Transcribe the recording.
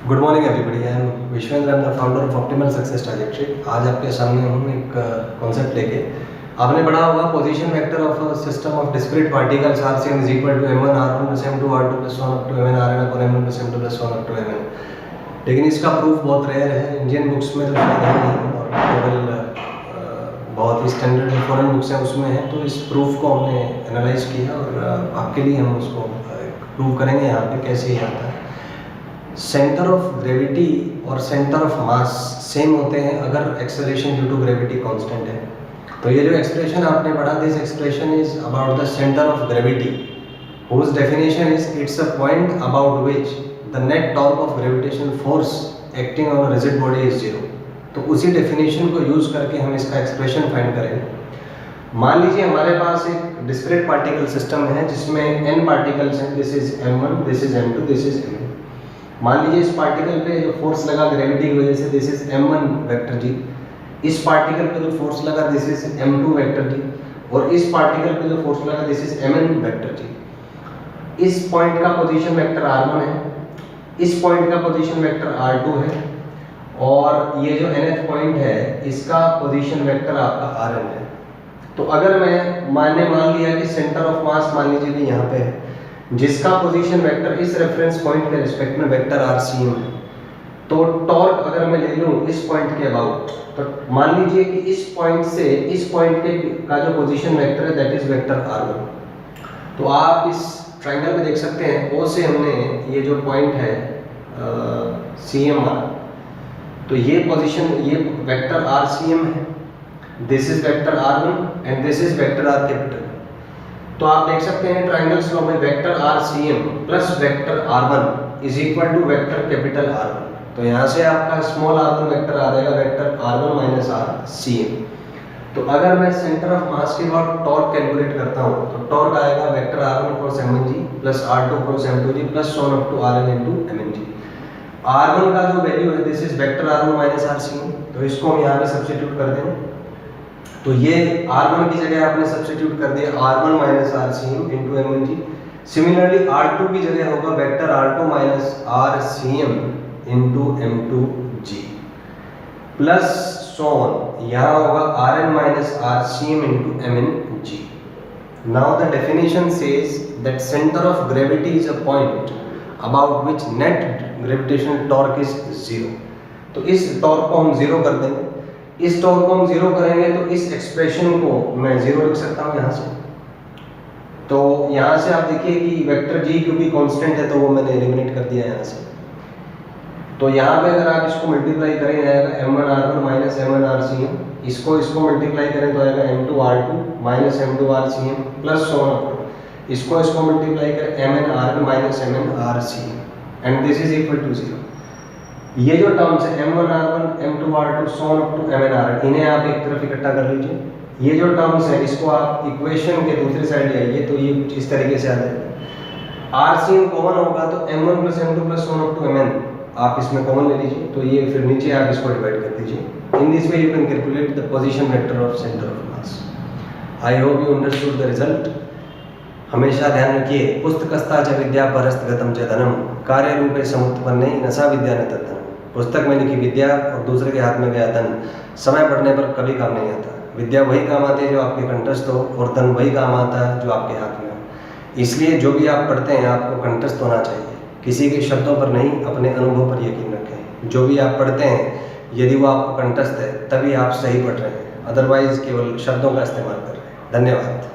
Good morning everybody. I am Vishvendra, I am the founder of optimal success trajectory. आज आपके सामने हूँ एक कॉन्सेप्ट लेके। आपने पढ़ा होगा position vector of a system of discrete particles RCM is equal to m1 r1 plus m2 r2 plus 1 up to mn rn upon m1 plus m2 plus 1 up to mn। लेकिन इसका proof बहुत rare है, Indian books में तो शायद है नहीं, और केवल बहुत ही स्टैंडर्ड जो फॉरेन बुक्स हैं उसमें है। तो इस प्रूफ को हमने एनालाइज किया और आपके लिए हम उसको प्रूव करेंगे यहाँ पे कैसे ही आता है। सेंटर ऑफ ग्रेविटी और सेंटर ऑफ मास सेम होते हैं अगर acceleration due to gravity constant है। तो ये जो एक्सप्रेशन आपने पढ़ा, this expression is about the centre of gravity whose definition is it's a point about which the net torque of gravitational force acting on a rigid body is 0। तो उसी definition को use करके हम इसका expression find करेंगे। मान लीजिए हमारे पास एक डिस्क्रीट पार्टिकल सिस्टम है जिसमें n पार्टिकल्स हैं। This is m1, this is m2, this is m। मान लीजिए इस पार्टिकल पे जो फोर्स लगा ग्रेविटी की वजह से, दिस इज m1 वेक्टर जी। इस पार्टिकल पे जो फोर्स लगा, दिस इज m2 वेक्टर जी। और इस पार्टिकल पे जो फोर्स लगा, दिस इज mn वेक्टर जी। इस पॉइंट का पोजीशन वेक्टर r1 है, इस पॉइंट का पोजीशन वेक्टर r2 है, और ये जो nth पॉइंट है इसका पोजीशन वेक्टर आपका rn है। तो अगर मैंने मान लिया कि सेंटर ऑफ मास मान लीजिए कि यहाँ पे है, जिसका पोजीशन वेक्टर इस रेफरेंस पॉइंट के रिस्पेक्ट में वेक्टर RCM है, तो टॉर्क अगर मैं ले लूँ इस पॉइंट के अबाउट, तो मान लीजिए कि इस पॉइंट से इस पॉइंट के का जो पोजीशन वेक्टर है दैट इज वेक्टर r1। तो आप इस ट्रायंगल में देख सकते हैं, O से हमने ये जो पॉइंट है CMR, तो ये पोजीशन ये वेक्टर RCM है, this is vector r1 and this is vector r capital. तो आप देख सकते हैं ट्रायंगल्स लॉ में vector RCM plus vector r1 is equal to vector capital R1। तो यहाँ से आपका स्मॉल r1 वेक्टर आ जाएगा वेक्टर r1 माइनस RCM। तो अगर मैं सेंटर ऑफ मास के बाद टॉर्क कैलकुलेट करता हूँ तो टॉर्क आएगा vector r1 cross m1 G plus r2 cross m2 G plus so on up to rn into mn G. r1 का जो वैल्यू है this is vector r1 minus RCM, तो इसको हम यहाँ पे सब्स्टिट्यूट कर देंगे। तो ये r1 की जगह आपने सब्स्टिट्यूट कर दिया r1 minus RCM into mn G. Similarly r2 की जगह होगा vector r2 minus RCM into m2 G plus so on, यहाँ होगा rn minus RCM into mn G. Now the definition says that center of gravity is a point about which net gravitational torque is 0। तो इस torque को हम 0 कर देंगे। इस torque को हम 0 करेंगे तो इस एक्सप्रेशन को मैं 0 लिख सकता हूँ यहाँ से। तो यहाँ से आप देखिए कि वेक्टर जी क्योंकि कांस्टेंट है तो वो मैंने एलिमिनेट कर दिया यहाँ से। तो यहाँ पे अगर आप इसको मल्टीप्लाई करें आएगा m1 r1 minus m1 RCM, इसको मल्टीप्लाई करें तो आएगा m2 r2 minus m2 RCM plus so on up to, इसको मल्टीप्लाई करें mn r1 minus mn RCM and this is equal to 0। ये जो टर्म्स है m1 r1 m2 r2 so on up to mn rn, इन्हें आप एक तरफ इकट्ठा कर लीजिए। ये जो टर्म्स है इसको आप इक्वेशन के दूसरी साइड जाइए तो ये कुछ इस तरीके से आ जाएगा। RCM कॉमन होगा तो m1 plus m2 plus so on up to mn आप इसमें कॉमन ले लीजिए, तो ये फिर नीचे आप इसको डिवाइड कर दीजिए। In this way you can calculate the position vector of centre of mass. I hope you understood the result. हमेशा ध्यान रखिए, पुस्तकस्ता च विद्या परस्तगतम च धनम कार्य रूपे समुत्पन्ने नसा विद्या न तद्धनम। पुस्तक में लिखी विद्या और दूसरे के हाथ में गया धन समय बढ़ने पर कभी काम नहीं आता। विद्या वही काम आती है जो आपके कंठस्थ हो, और धन वही काम आता है जो आपके हाथ में हो। इसलिए जो भी आप पढ़ते हैं आपको कंठस्थ होना चाहिए, किसी के शब्दों पर नहीं, अपने अनुभव पर यकीन रखें। जो भी आप पढ़ते हैं यदि वो आपको कंठस्थ है तभी आप सही पढ़ रहे हैं, अदरवाइज केवल शब्दों का इस्तेमाल कर रहे हैं। धन्यवाद।